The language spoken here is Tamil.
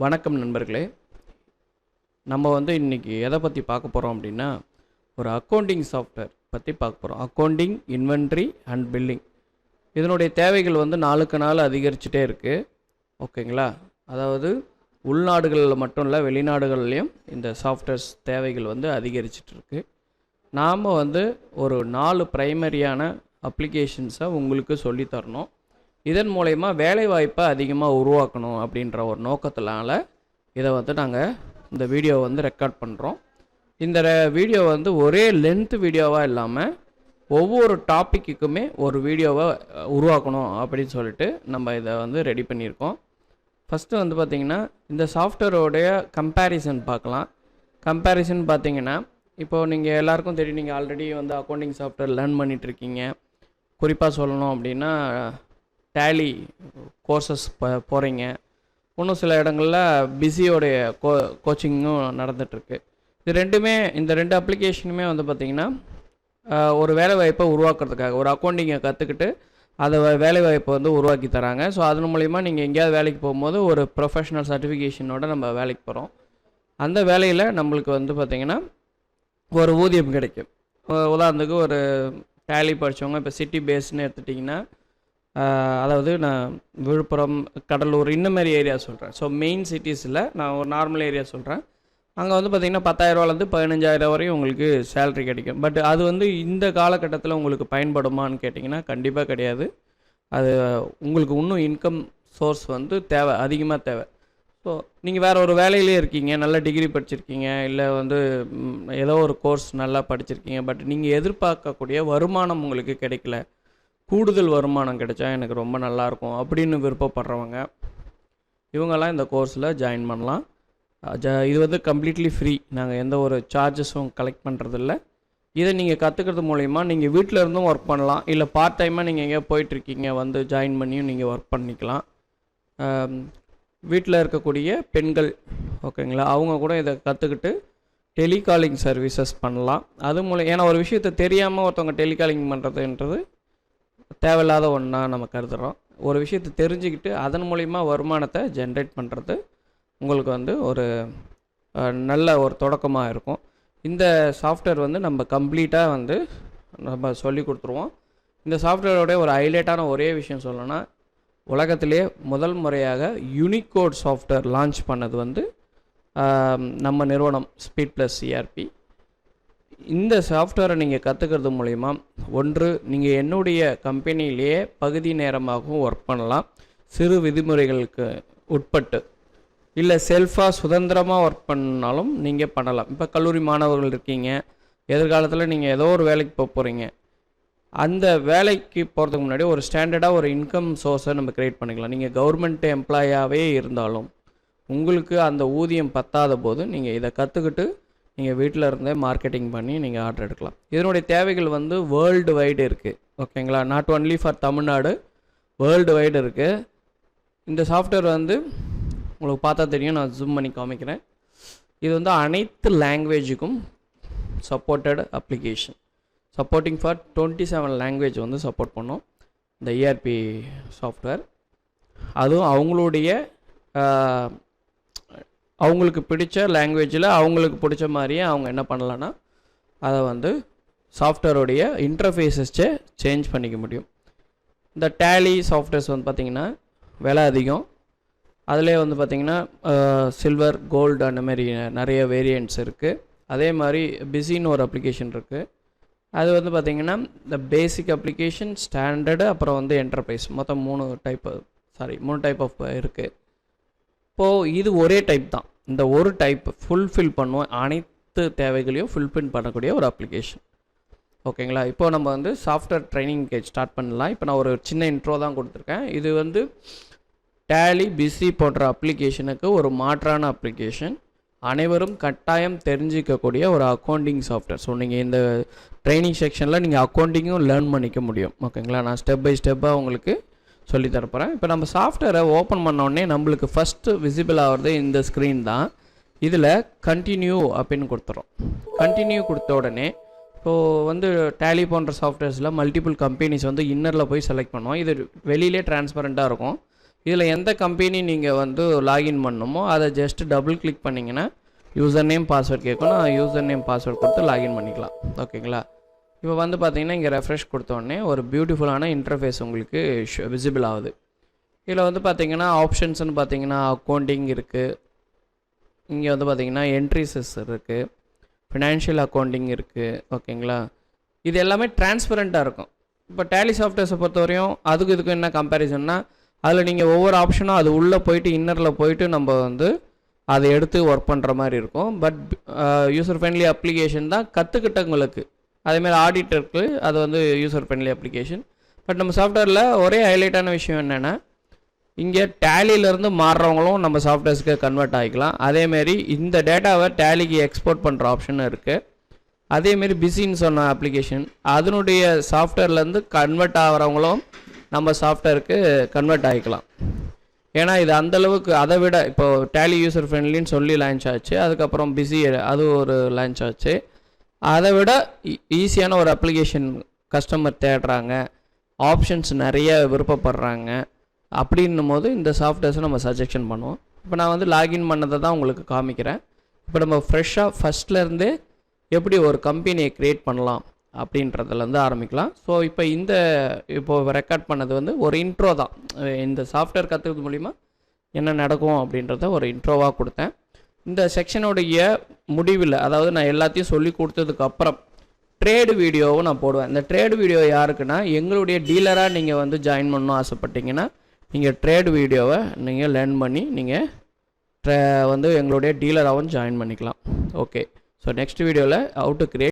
வணக்கம் நண்பர்களே. நம்ம இன்றைக்கி எதை பற்றி பார்க்க போகிறோம் அப்படின்னா, ஒரு அக்கௌண்டிங் சாஃப்ட்வேர் பற்றி பார்க்க போகிறோம். Accounting, inventory and billing. இதனுடைய தேவைகள் நாளுக்கு நாள் அதிகரிச்சுட்டே இருக்குது. ஓகேங்களா? அதாவது உள்நாடுகளில் மட்டும் இல்லை, வெளிநாடுகள்லேயும் இந்த சாஃப்ட்வேர்ஸ் தேவைகள் அதிகரிச்சிட்ருக்கு. நாம் ஒரு 4 ப்ரைமரியான அப்ளிகேஷன்ஸை உங்களுக்கு சொல்லித்தரணும். இதன் மூலயமா வேலைவாய்ப்பை அதிகமாக உருவாக்கணும் அப்படின்ற ஒரு நோக்கத்தினால இதை நாங்கள் இந்த வீடியோவை ரெக்கார்ட் பண்ணுறோம். இந்த வீடியோ ஒரே லென்த் வீடியோவாக இல்லாமல் ஒவ்வொரு டாப்பிக்குமே ஒரு வீடியோவை உருவாக்கணும் அப்படின்னு சொல்லிட்டு நம்ம இதை ரெடி பண்ணியிருக்கோம். ஃபஸ்ட்டு பார்த்திங்கன்னா இந்த சாஃப்ட்வேரோடைய கம்பேரிசன் பார்க்கலாம். கம்பேரிசன் பார்த்திங்கன்னா, இப்போது நீங்கள் எல்லாருக்கும் தெரியும், நீங்கள் ஆல்ரெடி அக்கௌண்டிங் சாஃப்ட்வேர் லேர்ன் பண்ணிகிட்ருக்கீங்க. குறிப்பாக சொல்லணும் அப்படின்னா டேலி கோர்சஸ் போகிறீங்க. இன்னும் சில இடங்களில் பிஸியோடைய கோச்சிங்கும் நடந்துகிட்ருக்கு. இந்த ரெண்டு அப்ளிகேஷனுமே பார்த்திங்கன்னா ஒரு வேலைவாய்ப்பை உருவாக்குறதுக்காக, ஒரு அக்கௌண்டிங்கை கற்றுக்கிட்டு அதை வேலைவாய்ப்பை உருவாக்கி தராங்க. ஸோ அதன் மூலிமா நீங்கள் எங்கேயாவது வேலைக்கு போகும்போது ஒரு ப்ரொஃபஷ்னல் சர்டிஃபிகேஷனோட நம்ம வேலைக்கு போகிறோம். அந்த வேலையில் நம்மளுக்கு பார்த்திங்கன்னா ஒரு ஊதியம் கிடைக்கும். உதாரணத்துக்கு ஒரு டேலி படித்தவங்க இப்போ சிட்டி பேஸ்ன்னு எடுத்துட்டிங்கன்னா, அதாவது நான் விழுப்புரம், கடலூர் இந்த மாதிரி ஏரியா சொல்கிறேன். ஸோ மெயின் சிட்டிஸில் நான் ஒரு நார்மல் ஏரியா சொல்கிறேன். அங்கே பார்த்திங்கன்னா 10,000 15,000 வரையும் உங்களுக்கு சேலரி கிடைக்கும். பட் அது இந்த காலகட்டத்தில் உங்களுக்கு பயன்படுமான்னு கேட்டிங்கன்னா கண்டிப்பாக கிடையாது. அது உங்களுக்கு இன்னும் இன்கம் சோர்ஸ் தேவை, அதிகமாக தேவை. ஸோ நீங்கள் வேறு ஒரு வேலையிலே இருக்கீங்க, நல்ல டிகிரி படிச்சிருக்கீங்க, இல்லை ஏதோ ஒரு கோர்ஸ் நல்லா படிச்சிருக்கீங்க, பட் நீங்கள் எதிர்பார்க்கக்கூடிய வருமானம் உங்களுக்கு கிடைக்கல, கூடுதல் வருமானம் கிடைச்சா எனக்கு ரொம்ப நல்லாயிருக்கும் அப்படின்னு விருப்பப்படுறவங்க இவங்கெல்லாம் இந்த கோர்ஸில் ஜாயின் பண்ணலாம். இது கம்ப்ளீட்லி ஃப்ரீ. நாங்கள் எந்த ஒரு சார்ஜஸும் கலெக்ட் பண்ணுறதில்ல. இதை நீங்கள் கற்றுக்கிறது மூலிமா நீங்கள் வீட்டில் இருந்தும் ஒர்க் பண்ணலாம், இல்லை பார்ட் டைமாக நீங்கள் எங்கேயோ போயிட்டுருக்கீங்க ஜாயின் பண்ணியும் நீங்கள் ஒர்க் பண்ணிக்கலாம். வீட்டில் இருக்கக்கூடிய பெண்கள், ஓகேங்களா, அவங்க கூட இதை கற்றுக்கிட்டு டெலிகாலிங் சர்வீசஸ் பண்ணலாம். அது மூலம், ஏன்னா ஒரு விஷயத்தை தெரியாமல் ஒருத்தவங்க டெலிகாலிங் பண்ணுறதுன்றது தேவையில்லாத ஒன்றா நம்ம கருதுகிறோம். ஒரு விஷயத்தை தெரிஞ்சுக்கிட்டு அதன் மூலிமா வருமானத்தை ஜென்ரேட் பண்ணுறது உங்களுக்கு ஒரு நல்ல ஒரு தொடக்கமாக இருக்கும். இந்த சாஃப்ட்வேர் நம்ம கம்ப்ளீட்டாக நம்ம சொல்லி கொடுத்துருவோம். இந்த சாஃப்ட்வேரோடைய ஒரு ஹைலைட்டான ஒரே விஷயம் சொல்லணும்னா, உலகத்திலே முதல் முறையாக யூனிகோட் சாஃப்ட்வேர் லான்ச் பண்ணது நம்ம நிறுவனம் ஸ்பீட் ப்ளஸ் சிஆர்பி. இந்த சாஃப்ட்வேரை நீங்கள் கற்றுக்கிறது மூலிமா, ஒன்று, நீங்கள் என்னுடைய கம்பெனியிலேயே பகுதி நேரமாகவும் ஒர்க் பண்ணலாம், சிறு விதிமுறைகளுக்கு உட்பட்டு, இல்லை செல்ஃபாக சுதந்திரமாக ஒர்க் பண்ணாலும் நீங்கள் பண்ணலாம். இப்போ கல்லூரி மாணவர்கள் இருக்கீங்க, எதிர்காலத்தில் நீங்கள் ஏதோ ஒரு வேலைக்கு போகிறீங்க. அந்த வேலைக்கு போகிறதுக்கு முன்னாடி ஒரு ஸ்டாண்டர்டாக ஒரு இன்கம் சோர்ஸை நம்ம க்ரியேட் பண்ணிக்கலாம். நீங்கள் கவர்மெண்ட் எம்ப்ளாயாகவே இருந்தாலும் உங்களுக்கு அந்த ஊதியம் பத்தாத போது நீங்கள் இதை கற்றுக்கிட்டு நீங்கள் வீட்டில் இருந்தே மார்க்கெட்டிங் பண்ணி நீங்கள் ஆர்டர் எடுக்கலாம். இதனுடைய தேவைகள் வேர்ல்டு வைடு இருக்குது. ஓகேங்களா? Not only for Tamil Nadu, world wide இருக்குது. இந்த சாஃப்ட்வேர் உங்களுக்கு பார்த்தா தெரியும், நான் ஜூம் பண்ணி காமிக்கிறேன். இது அனைத்து லாங்குவேஜுக்கும் supported application. Supporting for 27 language support பண்ணோம் இந்த இஆர்பி சாஃப்ட்வேர். அதுவும் அவங்களுக்கு பிடிச்ச லாங்குவேஜில் அவங்களுக்கு பிடிச்ச மாதிரியே அவங்க என்ன பண்ணலான்னா அதை சாஃப்ட்வேருடைய இன்டர்ஃபேஸஸை சேஞ்ச் பண்ணிக்க முடியும். இந்த டேலி சாஃப்ட்வேர்ஸ் பார்த்திங்கன்னா விலை அதிகம். அதிலே பார்த்திங்கன்னா சில்வர், கோல்டு அந்த மாதிரி நிறைய வேரியண்ட்ஸ் இருக்குது. அதே மாதிரி பிஸின்னு ஒரு அப்ளிகேஷன் இருக்குது. அது பார்த்திங்கன்னா இந்த பேசிக் அப்ளிகேஷன், ஸ்டாண்டர்டு, அப்புறம் என்டர்பிரைஸ், மொத்தம் 3 டைப் ஆஃப் இருக்குது. இப்போது இது ஒரே டைப் தான். இந்த ஒரு டைப் ஃபுல்ஃபில் பண்ணுவோம், அனைத்து தேவைகளையும் ஃபுல்ஃபில் பண்ணக்கூடிய ஒரு அப்ளிகேஷன். ஓகேங்களா? இப்போது நம்ம சாஃப்ட்வேர் ட்ரைனிங் ஸ்டார்ட் பண்ணலாம். இப்போ நான் ஒரு சின்ன இன்ட்ரோ தான் கொடுத்துருக்கேன். இது டேலி, பிஸி போன்ற அப்ளிகேஷனுக்கு ஒரு மாற்றான அப்ளிகேஷன். அனைவரும் கட்டாயம் தெரிஞ்சிக்கக்கூடிய ஒரு அக்கௌண்டிங் சாஃப்ட்வேர். ஸோ நீங்கள் இந்த ட்ரைனிங் செக்ஷனில் நீங்கள் அக்கௌண்டிங்கும் லேர்ன் பண்ணிக்க முடியும். ஓகேங்களா? நான் ஸ்டெப் பை ஸ்டெப்பாக உங்களுக்கு சொல்லி தரப்போகிறேன். இப்போ நம்ம சாஃப்ட்வேரை ஓப்பன் பண்ணோடனே நம்மளுக்கு ஃபஸ்ட்டு விசிபிள் ஆகிறது இந்த ஸ்க்ரீன் தான். இதில் கண்டினியூ அப்படின்னு கொடுத்துறோம். கண்டினியூ கொடுத்த உடனே இப்போது டேலி போன்ற சாஃப்ட்வேர்ஸில் மல்டிபிள் கம்பெனிஸ் இன்னரில் போய் செலக்ட் பண்ணுவோம். இது வெளியிலே டிரான்ஸ்பரண்ட்டாக இருக்கும். இதில் எந்த கம்பெனி நீங்கள் வந்து லாகின் பண்ணணுமோ அதை ஜஸ்ட்டு டபுள் கிளிக் பண்ணிங்கன்னா யூசர் நேம் பாஸ்வேர்ட் கேட்கும். நான் யூசர் நேம் பாஸ்வேர்ட் கொடுத்து லாகின் பண்ணிக்கலாம். ஓகேங்களா? இப்போ வந்து பார்த்தீங்கன்னா இங்கே ரெஃப்ரெஷ் கொடுத்தோடனே ஒரு பியூட்டிஃபுல்லான இன்டர்ஃபேஸ் உங்களுக்கு விசிபிள் ஆகுது. இதில் வந்து பார்த்தீங்கன்னா ஆப்ஷன்ஸ்னு பார்த்தீங்கன்னா அக்கௌண்டிங் இருக்குது, இங்கே வந்து பார்த்தீங்கன்னா என்ட்ரிஸஸ் இருக்குது, ஃபினான்ஷியல் அக்கௌண்டிங் இருக்குது. ஓகேங்களா? இது எல்லாமே டிரான்ஸ்பரண்ட்டாக இருக்கும். இப்போ டேலி சாஃப்ட்வேர்ஸை பொறுத்தவரையும் அதுக்கு இதுக்கும் என்ன கம்பேரிசன்னா, அதில் நீங்கள் ஒவ்வொரு ஆப்ஷனும் அது உள்ளே போயிட்டு இன்னரில் போயிட்டு நம்ம வந்து அதை எடுத்து ஒர்க் பண்ணுற மாதிரி இருக்கும். பட் யூசர் ஃப்ரெண்ட்லி அப்ளிகேஷன் தான் கற்றுக்கிட்டவங்களுக்கு, அதேமாதிரி ஆடிட்டருக்கு அது வந்து யூசர் ஃப்ரெண்ட்லி அப்ளிகேஷன். பட் நம்ம சாஃப்ட்வேரில் ஒரே ஹைலைட்டான விஷயம் என்னென்னா, இங்கே டேலியிலேருந்து மாறுறவங்களும் நம்ம சாஃப்ட்வேர்ஸ்க்கு கன்வெர்ட் ஆகிக்கலாம். அதேமாரி இந்த டேட்டாவை டேலிக்கு எக்ஸ்போர்ட் பண்ணுற ஆப்ஷனும் இருக்குது. அதேமாரி பிஸின்னு சொன்ன அப்ளிகேஷன் அதனுடைய சாஃப்ட்வேர்லேருந்து கன்வெர்ட் ஆகிறவங்களும் நம்ம சாஃப்ட்வேருக்கு கன்வெர்ட் ஆகிக்கலாம். ஏன்னா இது அந்தளவுக்கு அதை விட இப்போ டேலி யூசர் ஃப்ரெண்ட்லின்னு சொல்லி லான்ச் ஆச்சு, அதுக்கப்புறம் பிஸி அது ஒரு லான்ச் ஆச்சு. அதை விட ஈஸியான ஒரு அப்ளிகேஷன் கஸ்டமர் தேடுறாங்க, ஆப்ஷன்ஸ் நிறைய விருப்பப்படுறாங்க. அப்படின்னும் போது இந்த சாஃப்ட்வேர்ஸை நம்ம சஜெக்ஷன் பண்ணுவோம். இப்போ நான் வந்து லாகின் பண்ணதை தான் உங்களுக்கு காமிக்கிறேன். இப்போ நம்ம ஃப்ரெஷ்ஷாக ஃபஸ்ட்லேருந்தே எப்படி ஒரு கம்பெனியை க்ரியேட் பண்ணலாம் அப்படின்றதுலேருந்து ஆரம்பிக்கலாம். ஸோ இப்போது ரெக்கார்ட் பண்ணது வந்து ஒரு இன்ட்ரோ தான். இந்த சாஃப்ட்வேர் கற்றுக்கிறது மூலிமா என்ன நடக்கும் அப்படின்றத ஒரு இன்ட்ரோவாக கொடுத்தேன். இந்த செக்ஷனுடைய முடிவில், அதாவது நான் எல்லாத்தையும் சொல்லி கொடுத்ததுக்கப்புறம் ட்ரேடு வீடியோவும் நான் போடுவேன். இந்த ட்ரேடு வீடியோ யாருக்குன்னா, எங்களுடைய டீலராக நீங்கள் வந்து ஜாயின் பண்ணணும் ஆசைப்பட்டீங்கன்னா நீங்கள் ட்ரேடு வீடியோவை நீங்கள் லேர்ன் பண்ணி நீங்கள் வந்து எங்களுடைய டீலராகவும் ஜாயின் பண்ணிக்கலாம். ஓகே, ஸோ நெக்ஸ்ட் வீடியோவில் ஹவு டு கிரியேட்